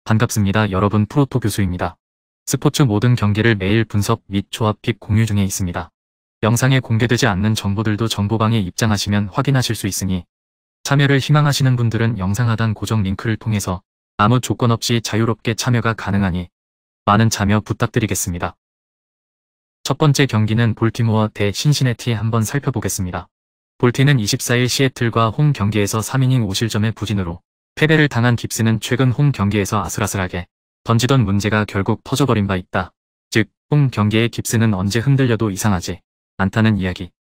반갑습니다. 여러분, 프로토 교수입니다. 스포츠 모든 경기를 매일 분석 및 조합 픽 공유 중에 있습니다. 영상에 공개되지 않는 정보들도 정보방에 입장하시면 확인하실 수 있으니 참여를 희망하시는 분들은 영상 하단 고정 링크를 통해서 아무 조건 없이 자유롭게 참여가 가능하니 많은 참여 부탁드리겠습니다. 첫 번째 경기는 볼티모어 대 신시내티 한번 살펴보겠습니다. 볼티는 24일 시애틀과 홈 경기에서 3이닝 5실점의 부진으로 패배를 당한 깁스는 최근 홈 경기에서 아슬아슬하게 던지던 문제가 결국 터져버린 바 있다. 즉, 홈 경기에 깁스는 언제 흔들려도 이상하지 않다는 이야기.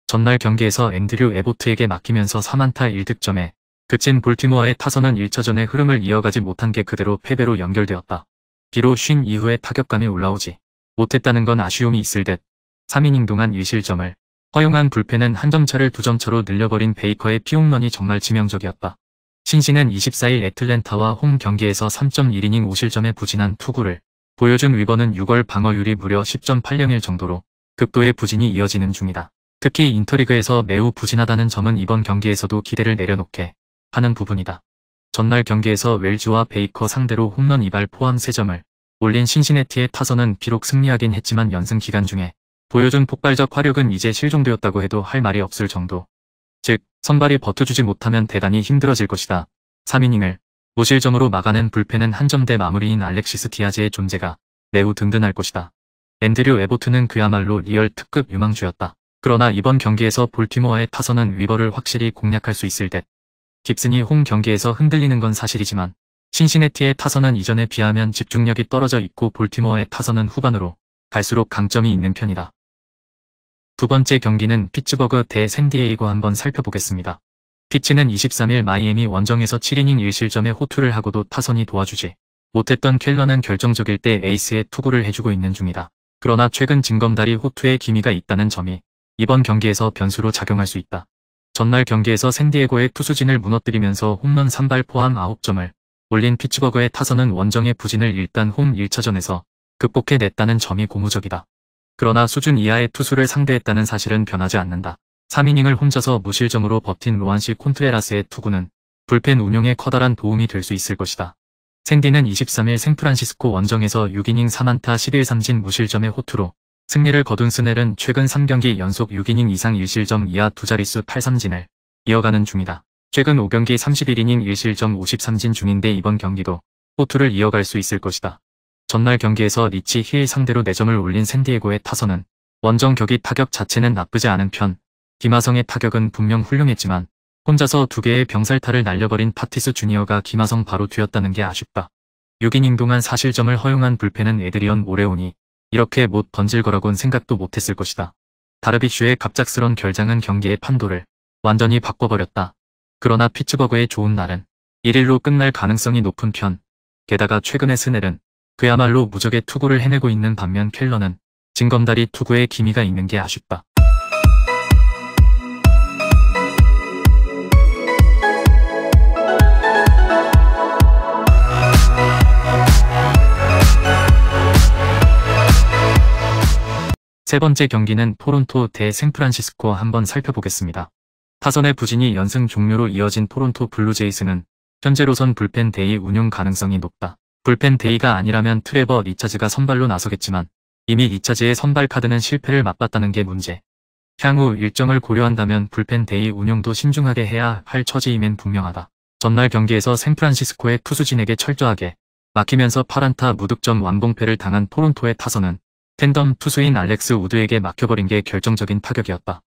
전날 경기에서 앤드류 에보트에게 맡기면서 3안타 1득점에 그친 볼티모어의 타선은 1차전의 흐름을 이어가지 못한 게 그대로 패배로 연결되었다. 비록 쉰 이후에 타격감이 올라오지 못했다는 건 아쉬움이 있을 듯 3이닝 동안 1실점을 허용한 불펜은 한 점차를 2점차로 늘려버린 베이커의 피홈런이 정말 치명적이었다. 신시는 24일 애틀랜타와 홈 경기에서 3.1이닝 5실점의 부진한 투구를 보여준 위버는 6월 방어율이 무려 10.801 정도로 극도의 부진이 이어지는 중이다. 특히 인터리그에서 매우 부진하다는 점은 이번 경기에서도 기대를 내려놓게 하는 부분이다. 전날 경기에서 웰즈와 베이커 상대로 홈런 2발 포함 3점을 올린 신시내티의 타선은 비록 승리하긴 했지만 연승 기간 중에 보여준 폭발적 화력은 이제 실종되었다고 해도 할 말이 없을 정도. 즉, 선발이 버텨주지 못하면 대단히 힘들어질 것이다. 3이닝을 무실점으로 막아낸 불펜은 한 점대 마무리인 알렉시스 디아즈의 존재가 매우 든든할 것이다. 앤드류 에보트는 그야말로 리얼 특급 유망주였다. 그러나 이번 경기에서 볼티모어의 타선은 위버를 확실히 공략할 수 있을 듯. 깁슨이 홈 경기에서 흔들리는 건 사실이지만 신시내티의 타선은 이전에 비하면 집중력이 떨어져 있고 볼티모어의 타선은 후반으로 갈수록 강점이 있는 편이다. 두 번째 경기는 피츠버그 대 샌디에이고 한번 살펴보겠습니다. 피츠는 23일 마이애미 원정에서 7이닝 1실점의 호투를 하고도 타선이 도와주지 못했던 켈러는 결정적일 때 에이스의 투구를 해주고 있는 중이다. 그러나 최근 징검다리 호투에 기미가 있다는 점이 이번 경기에서 변수로 작용할 수 있다. 전날 경기에서 샌디에고의 투수진을 무너뜨리면서 홈런 3발 포함 9점을 올린 피츠버그의 타선은 원정의 부진을 일단 홈 1차전에서 극복해냈다는 점이 고무적이다. 그러나 수준 이하의 투수를 상대했다는 사실은 변하지 않는다. 3이닝을 혼자서 무실점으로 버틴 로안시 콘트레라스의 투구는 불펜 운용에 커다란 도움이 될 수 있을 것이다. 샌디는 23일 샌프란시스코 원정에서 6이닝 3안타 11삼진 무실점의 호투로 승리를 거둔 스넬은 최근 3경기 연속 6이닝 이상 1실점 이하 두 자릿수 8삼진을 이어가는 중이다. 최근 5경기 31이닝 1실점 53진 중인데 이번 경기도 호투를 이어갈 수 있을 것이다. 전날 경기에서 리치 힐 상대로 4점을 올린 샌디에고의 타선은 원정 격이 타격 자체는 나쁘지 않은 편, 김하성의 타격은 분명 훌륭했지만 혼자서 2개의 병살타를 날려버린 타티스 주니어가 김하성 바로 뒤였다는 게 아쉽다. 6이닝 동안 4실점을 허용한 불펜은 에드리언 모레온이 이렇게 못 던질 거라곤 생각도 못했을 것이다. 다르비슈의 갑작스런 결장은 경기의 판도를 완전히 바꿔버렸다. 그러나 피츠버그의 좋은 날은 1일로 끝날 가능성이 높은 편, 게다가 최근의 스넬은 그야말로 무적의 투구를 해내고 있는 반면 켈러는 징검다리 투구에 기미가 있는 게 아쉽다. 세 번째 경기는 토론토 대 샌프란시스코 한번 살펴보겠습니다. 타선의 부진이 연승 종료로 이어진 토론토 블루제이스는 현재로선 불펜 데이 운용 가능성이 높다. 불펜 데이가 아니라면 트레버 리차즈가 선발로 나서겠지만 이미 리차즈의 선발 카드는 실패를 맛봤다는 게 문제. 향후 일정을 고려한다면 불펜 데이 운용도 신중하게 해야 할 처지임엔 분명하다. 전날 경기에서 샌프란시스코의 투수진에게 철저하게 막히면서 8안타 무득점 완봉패를 당한 토론토의 타선은 팬덤 투수인 알렉스 우드에게 막혀버린 게 결정적인 타격이었다.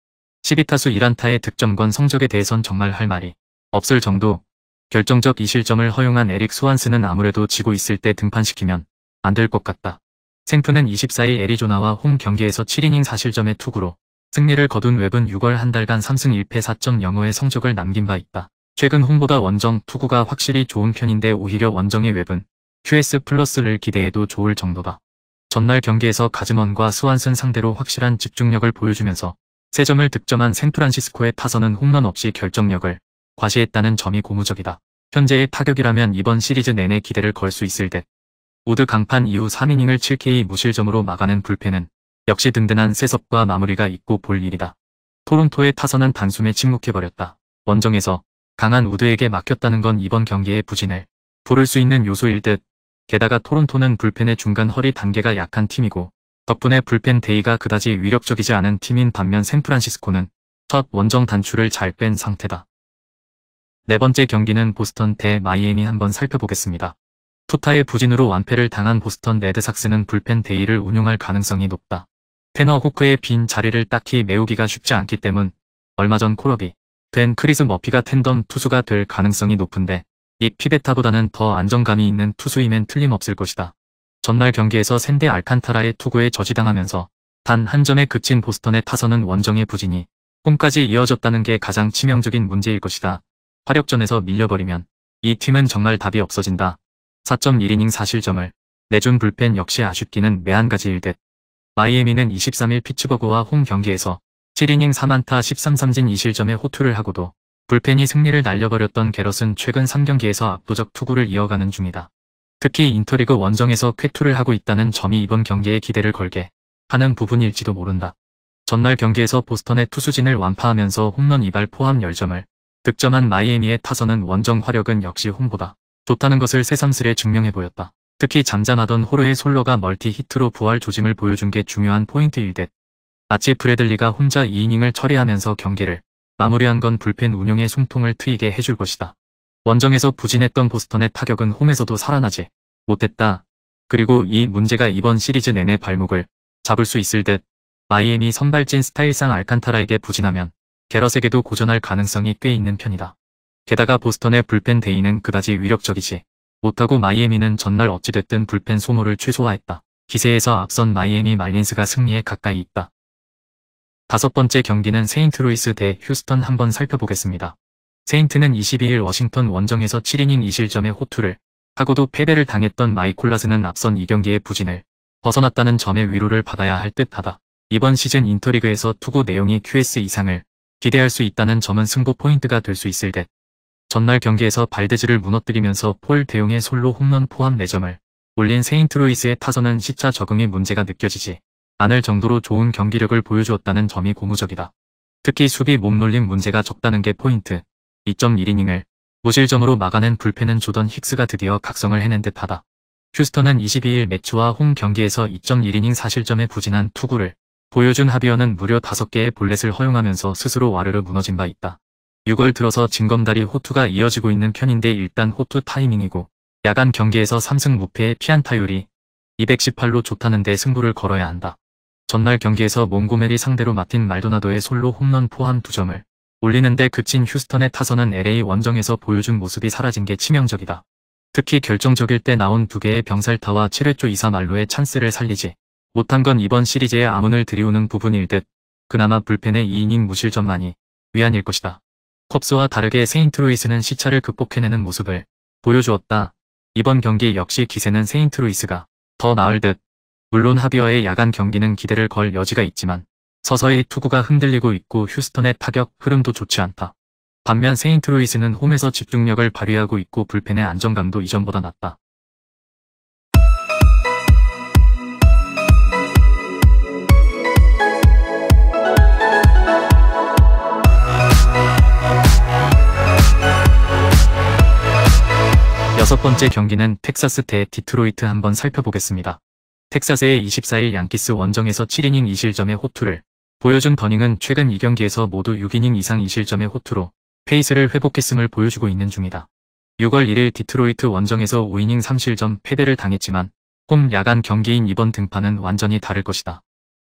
12타수 1안타의 득점권 성적에 대해선 정말 할 말이 없을 정도. 결정적 2실점을 허용한 에릭 스완스는 아무래도 지고 있을 때 등판시키면 안 될 것 같다. 생프는 24일 애리조나와 홈 경기에서 7이닝 4실점의 투구로 승리를 거둔 웹은 6월 한 달간 3승 1패 4.05의 성적을 남긴 바 있다. 최근 홈보다 원정 투구가 확실히 좋은 편인데 오히려 원정의 웹은 QS 플러스를 기대해도 좋을 정도다. 전날 경기에서 가즈먼과 스완슨 상대로 확실한 집중력을 보여주면서 3점을 득점한 샌프란시스코의 타선은 홈런 없이 결정력을 과시했다는 점이 고무적이다. 현재의 타격이라면 이번 시리즈 내내 기대를 걸 수 있을 듯. 우드 강판 이후 3이닝을 7K 무실점으로 막아낸 불펜은 역시 든든한 셋업과 마무리가 있고 볼 일이다. 토론토의 타선은 단숨에 침묵해버렸다. 원정에서 강한 우드에게 막혔다는 건 이번 경기의 부진을 부를 수 있는 요소일 듯. 게다가 토론토는 불펜의 중간 허리 단계가 약한 팀이고 덕분에 불펜 데이가 그다지 위력적이지 않은 팀인 반면 샌프란시스코는 첫 원정 단추를 잘 뺀 상태다. 네 번째 경기는 보스턴 대 마이애미 한번 살펴보겠습니다. 투타의 부진으로 완패를 당한 보스턴 레드삭스는 불펜 데이를 운용할 가능성이 높다. 테너 호크의 빈 자리를 딱히 메우기가 쉽지 않기 때문 얼마 전 콜업이 된 크리스 머피가 텐덤 투수가 될 가능성이 높은데 이 피베타보다는 더 안정감이 있는 투수이면 틀림없을 것이다. 전날 경기에서 샌디 알칸타라의 투구에 저지당하면서 단 한 점에 그친 보스턴의 타선은 원정의 부진이 홈까지 이어졌다는 게 가장 치명적인 문제일 것이다. 화력전에서 밀려버리면 이 팀은 정말 답이 없어진다. 4.1이닝 4실점을 내준 불펜 역시 아쉽기는 매한가지일 듯. 마이애미는 23일 피츠버그와 홈 경기에서 7이닝 4안타 13삼진 2실점에 호투를 하고도 불펜이 승리를 날려버렸던 게럿은 최근 3경기에서 압도적 투구를 이어가는 중이다. 특히 인터리그 원정에서 쾌투를 하고 있다는 점이 이번 경기에 기대를 걸게 하는 부분일지도 모른다. 전날 경기에서 보스턴의 투수진을 완파하면서 홈런 2발 포함 10점을 득점한 마이애미의 타선은 원정 화력은 역시 홈보다 좋다는 것을 새삼스레 증명해 보였다. 특히 잠잠하던 호르헤 솔러가 멀티 히트로 부활 조짐을 보여준 게 중요한 포인트일 듯. 마치 브래들리가 혼자 2이닝을 처리하면서 경기를 마무리한 건 불펜 운용에 숨통을 트이게 해줄 것이다. 원정에서 부진했던 보스턴의 타격은 홈에서도 살아나지 못했다. 그리고 이 문제가 이번 시리즈 내내 발목을 잡을 수 있을 듯. 마이애미 선발진 스타일상 알칸타라에게 부진하면 게럿에게도 고전할 가능성이 꽤 있는 편이다. 게다가 보스턴의 불펜 데이는 그다지 위력적이지 못하고 마이애미는 전날 어찌됐든 불펜 소모를 최소화했다. 기세에서 앞선 마이애미 말린스가 승리에 가까이 있다. 다섯 번째 경기는 세인트루이스 대 휴스턴 한번 살펴보겠습니다. 세인트는 22일 워싱턴 원정에서 7이닝 2실점의 호투를 하고도 패배를 당했던 마이콜라스는 앞선 2경기의 부진을 벗어났다는 점에 위로를 받아야 할 듯하다. 이번 시즌 인터리그에서 투구 내용이 QS 이상을 기대할 수 있다는 점은 승부 포인트가 될 수 있을 듯. 전날 경기에서 발데즈를 무너뜨리면서 폴 대용의 솔로 홈런 포함 4점을 올린 세인트루이스의 타선은 시차 적응에 문제가 느껴지지 않을 정도로 좋은 경기력을 보여주었다는 점이 고무적이다. 특히 수비 몸놀림 문제가 적다는 게 포인트. 2.1이닝을 무실점으로 막아낸 불펜은 조던 힉스가 드디어 각성을 해낸 듯하다. 휴스턴은 22일 매치와 홈 경기에서 2.1이닝 4실점에 부진한 투구를 보여준 하비어는 무려 5개의 볼넷을 허용하면서 스스로 와르르 무너진 바 있다. 6월 들어서 징검다리 호투가 이어지고 있는 편인데 일단 호투 타이밍이고 야간 경기에서 3승 무패의 피안타율이 218로 좋다는데 승부를 걸어야 한다. 전날 경기에서 몽고메리 상대로 마틴 말도나도의 솔로 홈런 포함 2점을 올리는데 그친 휴스턴의 타선은 LA 원정에서 보여준 모습이 사라진 게 치명적이다. 특히 결정적일 때 나온 2개의 병살타와 7회초 2사 말로의 찬스를 살리지 못한 건 이번 시리즈의 암운을 들이우는 부분일 듯. 그나마 불펜의 2이닝 무실점만이 위안일 것이다. 컵스와 다르게 세인트루이스는 시차를 극복해내는 모습을 보여주었다. 이번 경기 역시 기세는 세인트루이스가 더 나을 듯. 물론 하비어의 야간 경기는 기대를 걸 여지가 있지만 서서히 투구가 흔들리고 있고 휴스턴의 타격 흐름도 좋지 않다. 반면 세인트루이스는 홈에서 집중력을 발휘하고 있고 불펜의 안정감도 이전보다 낮다. 여섯 번째 경기는 텍사스 대 디트로이트 한번 살펴보겠습니다. 텍사스의 24일 양키스 원정에서 7이닝 2실점의 호투를 보여준 버닝은 최근 2경기에서 모두 6이닝 이상 2실점의 호투로 페이스를 회복했음을 보여주고 있는 중이다. 6월 1일 디트로이트 원정에서 5이닝 3실점 패배를 당했지만 홈 야간 경기인 이번 등판은 완전히 다를 것이다.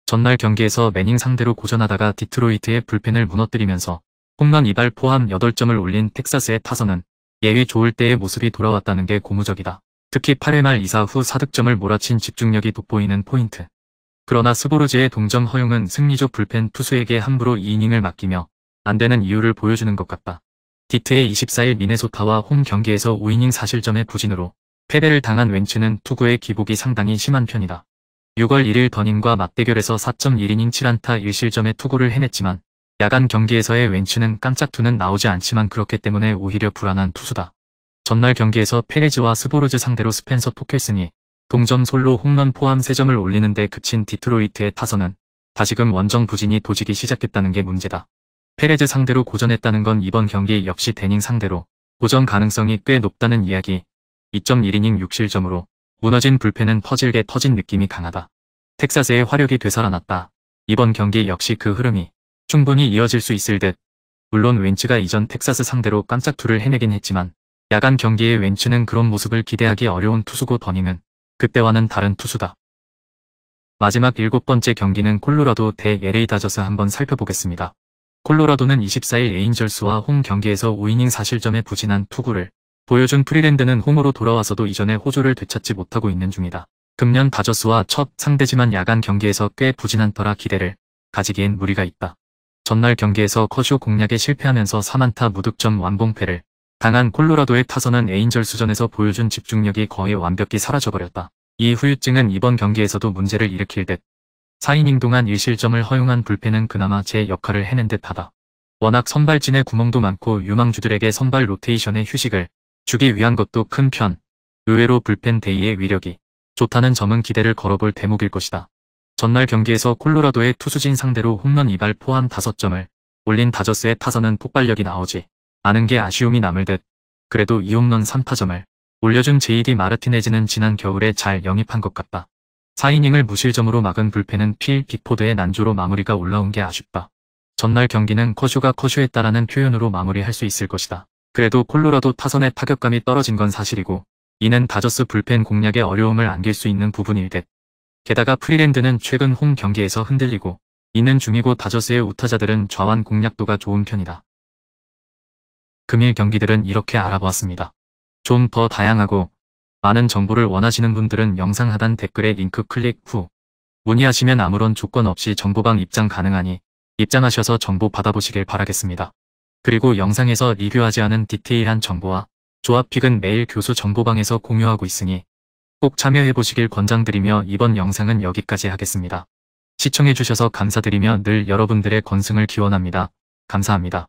전날 경기에서 매닝 상대로 고전하다가 디트로이트의 불펜을 무너뜨리면서 홈런 2발 포함 8점을 올린 텍사스의 타선은 예위 좋을 때의 모습이 돌아왔다는 게 고무적이다. 특히 8회 말 2사 후 4득점을 몰아친 집중력이 돋보이는 포인트. 그러나 스보르즈의 동점 허용은 승리조 불펜 투수에게 함부로 2이닝을 맡기며 안 되는 이유를 보여주는 것 같다. 디트의 24일 미네소타와 홈 경기에서 5이닝 4실점의 부진으로 패배를 당한 웬츠는 투구의 기복이 상당히 심한 편이다. 6월 1일 더닝과 맞대결에서 4.1이닝 7안타 1실점의 투구를 해냈지만 야간 경기에서의 웬츠는 깜짝투는 나오지 않지만 그렇기 때문에 오히려 불안한 투수다. 전날 경기에서 페레즈와 스보르즈 상대로 스펜서 토켈슨이 동점 솔로 홈런 포함 3점을 올리는데 그친 디트로이트의 타선은 다시금 원정 부진이 도지기 시작했다는 게 문제다. 페레즈 상대로 고전했다는 건 이번 경기 역시 데닝 상대로 고전 가능성이 꽤 높다는 이야기. 2.1이닝 6실점으로 무너진 불펜은 퍼질게 터진 느낌이 강하다. 텍사스의 화력이 되살아났다. 이번 경기 역시 그 흐름이 충분히 이어질 수 있을 듯. 물론 웬츠가 이전 텍사스 상대로 깜짝 투를 해내긴 했지만 야간 경기의 웬츠는 그런 모습을 기대하기 어려운 투수고 더닝은 그때와는 다른 투수다. 마지막 7번째 경기는 콜로라도 대 LA 다저스 한번 살펴보겠습니다. 콜로라도는 24일 에인절스와 홈 경기에서 5이닝 4실점의 부진한 투구를 보여준 프리랜드는 홈으로 돌아와서도 이전의 호조를 되찾지 못하고 있는 중이다. 금년 다저스와 첫 상대지만 야간 경기에서 꽤 부진한 터라 기대를 가지기엔 무리가 있다. 전날 경기에서 커쇼 공략에 실패하면서 3안타 무득점 완봉패를 당한 콜로라도의 타선은 에인절스전에서 보여준 집중력이 거의 완벽히 사라져버렸다. 이 후유증은 이번 경기에서도 문제를 일으킬 듯. 4이닝 동안 1실점을 허용한 불펜은 그나마 제 역할을 해낸 듯하다. 워낙 선발진의 구멍도 많고 유망주들에게 선발 로테이션의 휴식을 주기 위한 것도 큰 편. 의외로 불펜 데이의 위력이 좋다는 점은 기대를 걸어볼 대목일 것이다. 전날 경기에서 콜로라도의 투수진 상대로 홈런 2발 포함 5점을 올린 다저스의 타선은 폭발력이 나오지 않은 게 아쉬움이 남을 듯. 그래도 2홈런 3타점을 올려준 JD 마르티네즈는 지난 겨울에 잘 영입한 것 같다. 4이닝을 무실점으로 막은 불펜은 필 빅포드의 난조로 마무리가 올라온 게 아쉽다. 전날 경기는 커쇼가 커쇼했다라는 표현으로 마무리할 수 있을 것이다. 그래도 콜로라도 타선의 타격감이 떨어진 건 사실이고 이는 다저스 불펜 공략에 어려움을 안길 수 있는 부분일 듯. 게다가 프리랜드는 최근 홈 경기에서 흔들리고 있는 중이고 다저스의 우타자들은 좌완 공략도가 좋은 편이다. 금일 경기들은 이렇게 알아보았습니다. 좀 더 다양하고 많은 정보를 원하시는 분들은 영상 하단 댓글에 링크 클릭 후 문의하시면 아무런 조건 없이 정보방 입장 가능하니 입장하셔서 정보 받아보시길 바라겠습니다. 그리고 영상에서 리뷰하지 않은 디테일한 정보와 조합픽은 매일 교수 정보방에서 공유하고 있으니 꼭 참여해보시길 권장드리며 이번 영상은 여기까지 하겠습니다. 시청해주셔서 감사드리며 늘 여러분들의 건승을 기원합니다. 감사합니다.